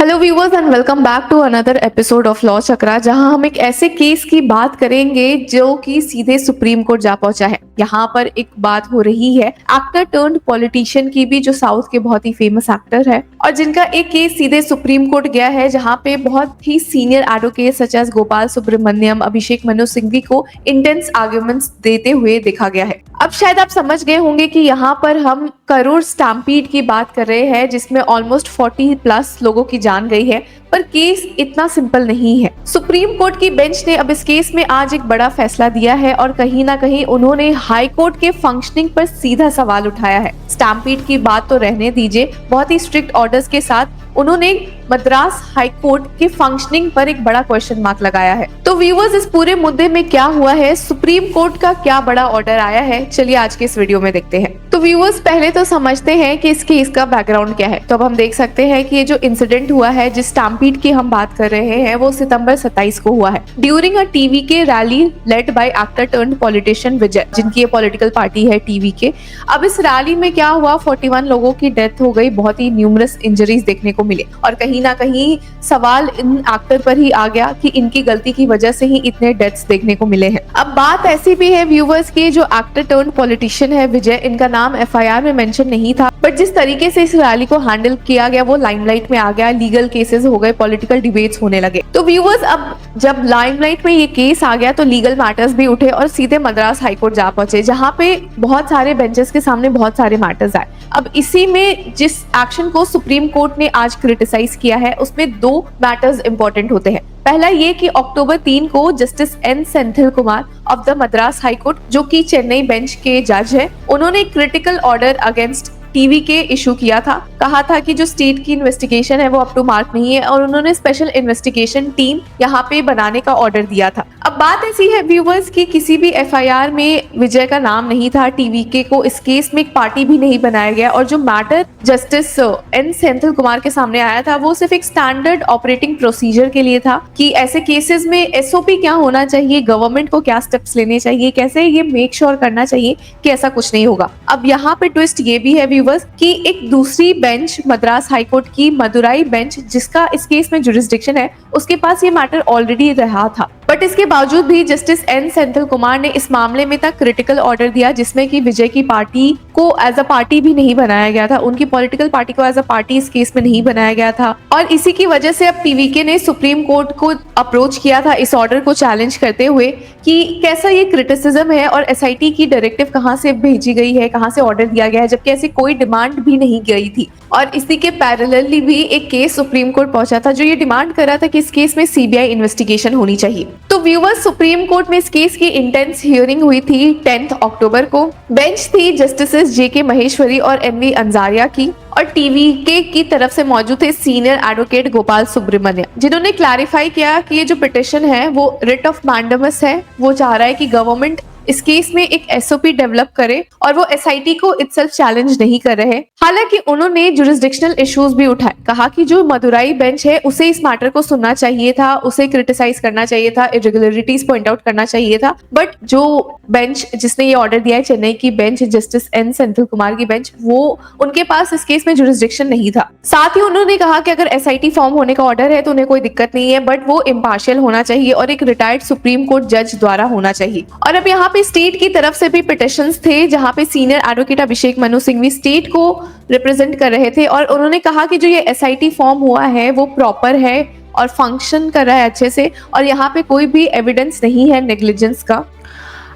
Hello viewers and welcome back to another episode of law Chakra, जहां हम एक ऐसे केस की बात करेंगे जो कि सीधे सुप्रीम कोर्ट जा पहुंचा है। यहाँ पर एक बात हो रही है एक्टर टर्न्ड पॉलिटिशियन की भी, जो साउथ के बहुत ही फेमस एक्टर है और जिनका एक केस सीधे सुप्रीम कोर्ट गया है, जहाँ पे बहुत ही senior advocate such as Gopal Subramanium, Abhishek Manu Singhvi को इंटेंस आर्ग्यूमेंट्स देते हुए देखा गया है। अब शायद आप समझ गए होंगे कि यहाँ पर हम करोड़ स्टैम्पीड की बात कर रहे हैं, जिसमें ऑलमोस्ट 40+ लोगों की जान गई है। पर केस इतना सिंपल नहीं है। सुप्रीम कोर्ट की बेंच ने अब इस केस में आज एक बड़ा फैसला दिया है और कहीं ना कहीं उन्होंने हाई कोर्ट के फंक्शनिंग पर सीधा सवाल उठाया है। स्टैम्पीड की बात तो रहने दीजिए, बहुत ही स्ट्रिक्ट ऑर्डर्स के साथ उन्होंने मद्रास हाई कोर्ट के फंक्शनिंग पर एक बड़ा क्वेश्चन मार्क लगाया है। तो व्यूअर्स, इस पूरे मुद्दे में क्या हुआ है, सुप्रीम कोर्ट का क्या बड़ा ऑर्डर आया है, चलिए आज के इस वीडियो में देखते हैं। तो व्यूअर्स, पहले तो समझते हैं कि इस केस का बैकग्राउंड क्या है। तो अब हम देख सकते हैं कि ये जो इंसिडेंट हुआ है, जिस स्टैम्पीड की हम बात कर रहे हैं, वो सितंबर 27 को हुआ है during a TV K rally led by actor turned politician Vijay, जिनकी ये पॉलिटिकल पार्टी है टीवी के। अब इस रैली में क्या हुआ, 41 लोगों की डेथ हो गई, बहुत ही न्यूमरस इंजरीज देखने को मिले और कहीं ना कहीं सवाल इन एक्टर पर ही आ गया कि इनकी गलती की वजह से ही इतने डेथ्स देखने को मिले हैं। अब बात ऐसी भी है व्यूवर्स की, जो एक्टर टर्न्ड पॉलिटिशियन है विजय, इनका नाम एफआईआर में मेंशन नहीं था, बट जिस तरीके से इस रैली को हैंडल किया गया वो लाइमलाइट में आ गया, लीगल केसेस हो गए, पॉलिटिकल डिबेट्स होने लगे। तो व्यूवर्स, अब जब लाइमलाइट में ये केस आ गया तो लीगल मैटर्स भी उठे और सीधे मद्रास हाईकोर्ट जा पहुंचे, जहां पे बहुत सारे बेंचेस के सामने बहुत सारे मैटर्स आए। अब इसी में जिस एक्शन को सुप्रीम कोर्ट ने आज क्रिटिसाइज किया है, उसमें 2 मैटर्स इंपॉर्टेंट होते हैं। पहला ये कि अक्टूबर 3 को justice N Senthil Kumar of the Madras high court, जो कि चेन्नई बेंच के जज है, उन्होंने क्रिटिकल ऑर्डर अगेंस्ट टीवी के इशू किया था। कहा था कि जो स्टेट की इन्वेस्टिगेशन है वो अप टू मार्क नहीं है और उन्होंने स्पेशल इन्वेस्टिगेशन टीम यहाँ पे बनाने का ऑर्डर दिया था। अब बात ऐसी है व्यूवर्स कि किसी भी एफआईआर में विजय का नाम नहीं था, टीवी के को इस केस में एक पार्टी भी नहीं बनाया गया और जो matter justice N Senthil Kumar के सामने आया था वो सिर्फ एक स्टैंडर्ड ऑपरेटिंग प्रोसीजर के लिए था कि ऐसे केसेस में एसओपी क्या होना चाहिए, गवर्नमेंट को क्या स्टेप्स लेने चाहिए, कैसे ये मेक श्योर करना चाहिए कि ऐसा कुछ नहीं होगा। अब यहाँ पे ट्विस्ट ये भी है कि एक दूसरी बेंच मद्रास हाईकोर्ट की मदुराई बेंच, जिसका इस केस में जुरिस्डिक्शन है, उसके पास ये मैटर ऑलरेडी रहा था। बट इसके बावजूद भी जस्टिस एन सेंथिल कुमार ने इस मामले में तक क्रिटिकल ऑर्डर दिया, जिसमें कि विजय की पार्टी को एज अ पार्टी भी नहीं बनाया गया था, उनकी पॉलिटिकल पार्टी को एज अ पार्टी इस केस में नहीं बनाया गया था। और इसी की वजह से अब टीवीके ने सुप्रीम कोर्ट को अप्रोच किया था इस ऑर्डर को चैलेंज करते हुए कि कैसा ये क्रिटिसिज्म है और एसआईटी की डायरेक्टिव कहां से भेजी गई है, कहां से ऑर्डर दिया गया है, जबकि ऐसी कोई डिमांड भी नहीं गई थी। और इसी के पैरेलली भी एक केस सुप्रीम कोर्ट पहुंचा था जो ये डिमांड कर रहा था कि इस केस में सीबीआई इन्वेस्टिगेशन होनी चाहिए। तो व्यूअर्स, सुप्रीम कोर्ट में इस केस की इंटेंस हियरिंग हुई थी 10 अक्टूबर को। बेंच थी जस्टिसेस जेके महेश्वरी और एनवी अंजारिया की और टीवीके की तरफ से मौजूद थे सीनियर एडवोकेट गोपाल सुब्रमण्यम, जिन्होंने क्लैरिफाई किया कि ये जो पिटिशन है वो रिट ऑफ मैंडेमस है। वो चाह रहा है कि गवर्नमेंट इस केस में एक एसओपी डेवलप करे और वो एसआईटी को इटसेल्फ चैलेंज नहीं कर रहे। हालांकि उन्होंने जुरिस्डिक्शनल इश्यूज भी उठाए, कहा कि जो मदुराई बेंच है उसे इस मैटर को सुनना चाहिए था, उसे क्रिटिसाइज करना चाहिए था, इरेगुलरिटीज पॉइंट आउट करना चाहिए था। बट जो बेंच जिसने ये ऑर्डर दिया है, चेन्नई की bench, justice N Senthil Kumar की बेंच, वो उनके पास इस केस में जुरिस्डिक्शन नहीं था। साथ ही उन्होंने कहा कि अगर एसआईटी फॉर्म होने का ऑर्डर है तो उन्हें कोई दिक्कत नहीं है, बट वो इम्पार्शियल होना चाहिए और एक रिटायर्ड सुप्रीम कोर्ट जज द्वारा होना चाहिए। और अब यहाँ पे स्टेट की तरफ से भी पिटिशंस थे, जहां पे सीनियर एडवोकेट अभिषेक मनु सिंघवी स्टेट को रिप्रेजेंट कर रहे थे और उन्होंने कहा कि जो ये एसआईटी फॉर्म हुआ है वो प्रॉपर है और फंक्शन कर रहा है अच्छे से और यहाँ पे कोई भी एविडेंस नहीं है नेग्लिजेंस का।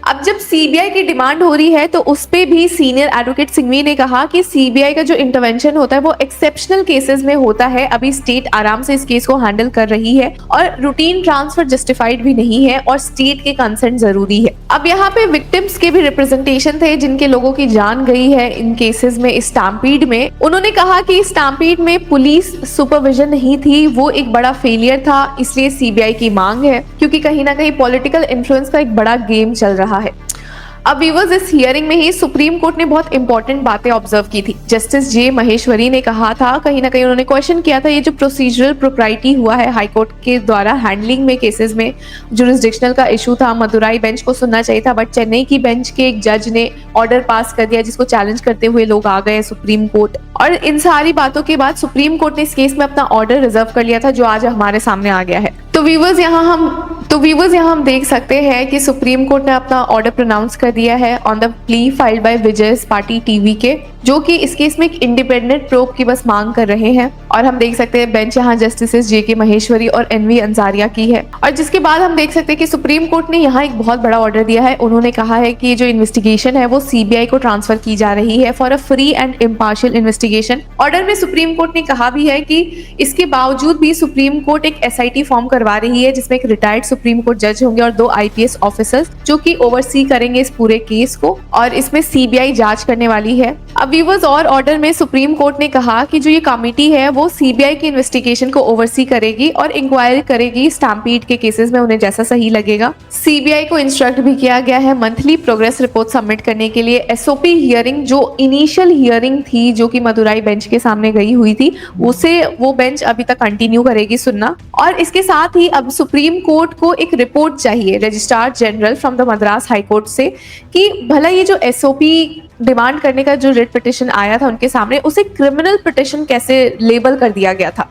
अब जब सीबीआई की डिमांड हो रही है तो उस पे भी सीनियर एडवोकेट सिंघवी ने कहा कि सीबीआई का जो इंटरवेंशन होता है वो एक्सेप्शनल केसेस में होता है, अभी स्टेट आराम से इस केस को हैंडल कर रही है और रूटीन ट्रांसफर जस्टिफाइड भी नहीं है और स्टेट के कंसेंट जरूरी है। अब यहाँ पे विक्टिम्स के भी रिप्रेजेंटेशन थे, जिनके लोगों की जान गई है इन केसेस में, इस स्टैम्पीड में। उन्होंने कहा कि स्टैम्पीड में पुलिस सुपरविजन नहीं थी, वो एक बड़ा फेलियर था, इसलिए सीबीआई की मांग है, क्योंकि कहीं ना कहीं पॉलिटिकल इन्फ्लुएंस का एक बड़ा गेम चल रहा है। अब व्यूअर्स, इस हियरिंग में ही सुप्रीम कोर्ट ने बहुत इंपॉर्टेंट बातें ऑब्जर्व की थी। जस्टिस जे महेश्वरी ने कहा था, कहीं ना कहीं उन्होंने क्वेश्चन किया था, ये जो प्रोसीजरल प्रोप्राइटी हुआ है हाई कोर्ट के द्वारा हैंडलिंग में केसेस में, जुरिस्डिक्शनल का इशू था, मदुराई बेंच को सुनना चाहिए था, बट चेन्नई की बेंच के एक जज ने ऑर्डर पास कर दिया जिसको चैलेंज करते हुए लोग आ गए सुप्रीम कोर्ट। और इन सारी बातों के बाद सुप्रीम कोर्ट ने इस केस में अपना ऑर्डर रिजर्व कर लिया था, जो आज हमारे सामने आ गया है। तो व्यूअर्स यहाँ हम देख सकते हैं कि सुप्रीम कोर्ट ने अपना ऑर्डर प्रोनाउंस कर दिया है on the plea filed by Vijay party TV के, जो कि इस केस में एक इंडिपेंडेंट प्रोब की बस मांग कर रहे हैं। और हम देख सकते हैं बेंच यहाँ जस्टिस जे के महेश्वरी और एनवी अंसारिया की है। और जिसके बाद हम देख सकते हैं कि सुप्रीम कोर्ट ने यहाँ एक बहुत बड़ा ऑर्डर दिया है। उन्होंने कहा है कि जो इन्वेस्टिगेशन है वो सीबीआई को ट्रांसफर की जा रही है for a free and impartial investigation. Order में सुप्रीम कोर्ट ने कहा भी है कि इसके बावजूद भी सुप्रीम कोर्ट एक एसआईटी फॉर्म करवा रही है, जिसमें एक रिटायर्ड सुप्रीम कोर्ट जज होंगे और 2 आईपीएस ऑफिसर्स जो कि ओवरसी करेंगे इस पूरे केस को, और इसमें सीबीआई जांच करने वाली है। अब व्यूअर्स, और ऑर्डर में सुप्रीम कोर्ट ने कहा कि जो ये कमेटी है वो सीबीआई की इन्वेस्टिगेशन को ओवरसी करेगी और इंक्वायरी करेगी स्टैम्पीड के केसेस में, उन्हें जैसा सही लगेगा। सीबीआई को इंस्ट्रक्ट भी किया गया है मंथली प्रोग्रेस रिपोर्ट सबमिट करने के लिए। एसओपी हियरिंग, जो इनिशियल हियरिंग थी जो कि मदुराई बेंच के सामने गई हुई थी, उसे वो बेंच अभी तक कंटिन्यू करेगी सुनना। और इसके साथ ही अब सुप्रीम कोर्ट को एक रिपोर्ट चाहिए registrar general from the Madras high court से कि भला ये जो एसओपी डिमांड करने का जो रिट पिटिशन आया था उनके सामने, उसे क्रिमिनल पिटिशन कैसे लेबल कर दिया गया था।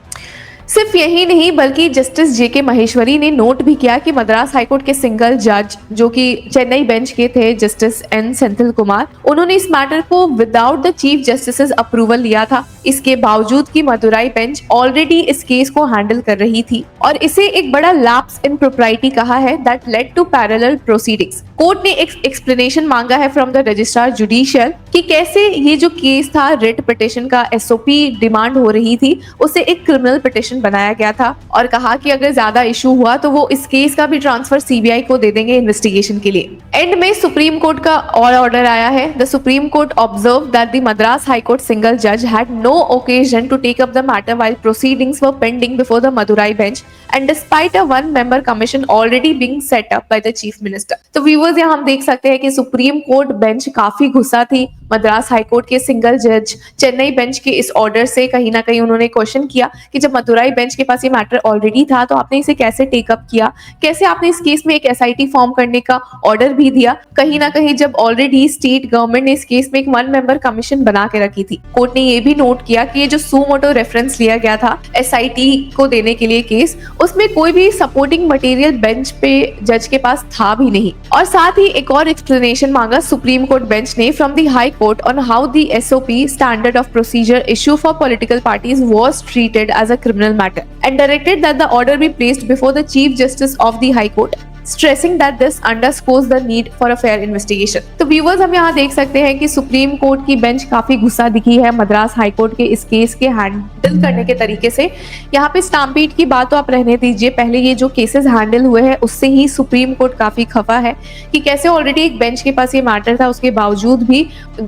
सिर्फ यही नहीं बल्कि जस्टिस जे के महेश्वरी ने नोट भी किया कि मद्रास हाईकोर्ट के सिंगल जज जो कि चेन्नई बेंच के थे, जस्टिस एन सेंथिल कुमार, उन्होंने इस मैटर को without the chief justice approval लिया था। इसके बावजूद कि मदुराई बेंच ऑलरेडी इस केस को हैंडल कर रही थी और इसे एक बड़ा लैप्स इन प्रोप्राइटी कहा है that led to parallel proceedings. Court ने एक एक्सप्लेनेशन मांगा है फ्रॉम द रजिस्ट्रार जुडिशियल कि कैसे ये जो केस था रिट पिटिशन का, एसओपी डिमांड हो रही थी, उसे एक क्रिमिनल पिटिशन बनाया गया था और कहा कि अगर ज्यादा इशू हुआ तो वो इस केस का भी ट्रांसफर सीबीआई को दे देंगे इन्वेस्टिगेशन के लिए। एंड में सुप्रीम कोर्ट का और ऑर्डर आया है। The supreme court observe that the Madras high court single जज had no occasion to take up the matter while proceedings were pending before the Madurai bench and despite a one-member commission already being set up by the chief minister। तो viewers यहाँ हम देख सकते हैं कि supreme court bench काफी गुस्सा थी मद्रास हाई कोर्ट के सिंगल जज चेन्नई बेंच के इस ऑर्डर से। कहीं ना कहीं उन्होंने क्वेश्चन किया कि जब मदुराई बेंच के पास ये मैटर ऑलरेडी था तो आपने इसे कैसे टेकअप किया, कैसे आपने इस केस में एक एसआईटी फॉर्म करने का ऑर्डर भी दिया, कहीं ना कहीं जब ऑलरेडी स्टेट गवर्नमेंट ने इस केस में एक 1 मेंबर कमीशन बना के रखी थी। कोर्ट ने ये भी नोट किया कि ये जो सुमोटो रेफरेंस लिया गया था एसआईटी को देने के लिए केस, उसमें कोई भी सपोर्टिंग मटेरियल बेंच पे जज के पास था भी नहीं। और साथ ही एक और एक्सप्लेनेशन मांगा सुप्रीम कोर्ट बेंच ने from the high court on how the SOP standard of procedure issue for political parties was treated as a criminal matter and directed that the order be placed before the Chief Justice of the High Court, stressing that this underscores the need for a fair investigation। तो viewers हम यहाँ देख सकते हैं कि supreme court की bench काफी गुस्सा दिखी है मद्रास हाई कोर्ट के इस केस के हैंडल करने के तरीके से। यहाँ पे स्टैम्पीड की बात तो आप रहने दीजिए, पहले ये जो केसेस हैंडल हुए हैं उससे ही सुप्रीम कोर्ट काफी खफा है कि कैसे ऑलरेडी एक बेंच के पास ये मैटर था, उसके बावजूद भी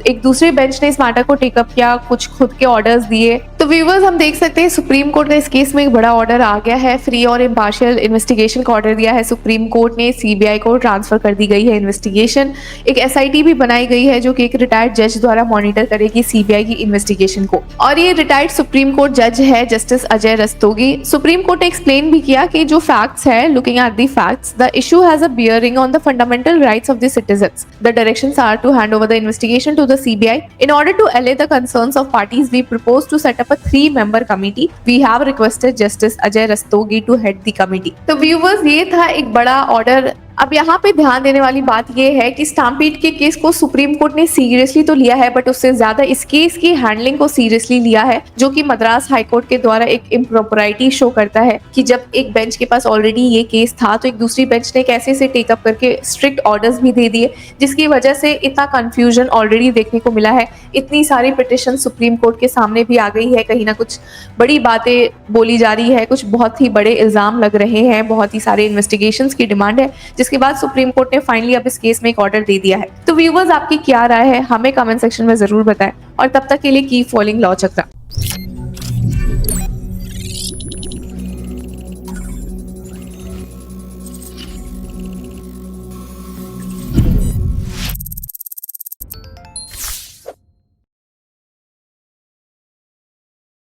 एक दूसरे बेंच ने इस मैटर को टेकअप किया, कुछ खुद के ऑर्डर्स दिए। तो व्यूअर्स हम देख सकते हैं सुप्रीम कोर्ट का इस केस में एक बड़ा ऑर्डर आ गया है, फ्री और इम्पार्शियल इन्वेस्टिगेशन का ऑर्डर दिया है सुप्रीम कोर्ट ने। सीबीआई को ट्रांसफर कर दी गई है इन्वेस्टिगेशन। एक एसआईटी भी बनाई गई है जो कि एक रिटायर्ड जज द्वारा मॉनिटर करेगी सीबीआई की इन्वेस्टिगेशन को। और ये रिटायर्ड सुप्रीम कोर्ट जज है justice Ajay Rastogi. Supreme court ने एक्सप्लेन भी किया कि जो फैक्ट्स है, looking at the facts, the issue has a bearing on the fundamental rights of the citizens. The directions are to hand over the investigation to the CBI in order to allay the concerns of parties. We propose to set up a 3-member committee. We have requested Justice Ajay Rastogi to head the committee। तो viewers ये था एक बड़ा order. अब यहाँ पे ध्यान देने वाली बात ये है कि स्टैम्पीड के केस को सुप्रीम कोर्ट ने सीरियसली तो लिया है, बट उससे ज्यादा इस केस की हैंडलिंग को सीरियसली लिया है, जो कि मद्रास हाई कोर्ट के द्वारा एक इम्प्रॉपरिटी शो करता है कि जब एक बेंच के पास ऑलरेडी ये केस था तो एक दूसरी बेंच ने कैसे इसे टेकअप करके स्ट्रिक्ट ऑर्डर्स भी दे दिए, जिसकी वजह से इतना कंफ्यूजन ऑलरेडी देखने को मिला है। इतनी सारी पिटिशन सुप्रीम कोर्ट के सामने भी आ गई है, कहीं ना कुछ बड़ी बातें बोली जा रही है, कुछ बहुत ही बड़े इल्जाम लग रहे हैं, बहुत ही सारे इन्वेस्टिगेशंस की डिमांड है, जिसके बाद सुप्रीम कोर्ट ने फाइनली अब इस केस में एक ऑर्डर दे दिया है। तो व्यूअर्स आपकी क्या राय है हमें कमेंट सेक्शन में जरूर बताएं और तब तक के लिए कीप फॉलोइंग लॉ चक्रा।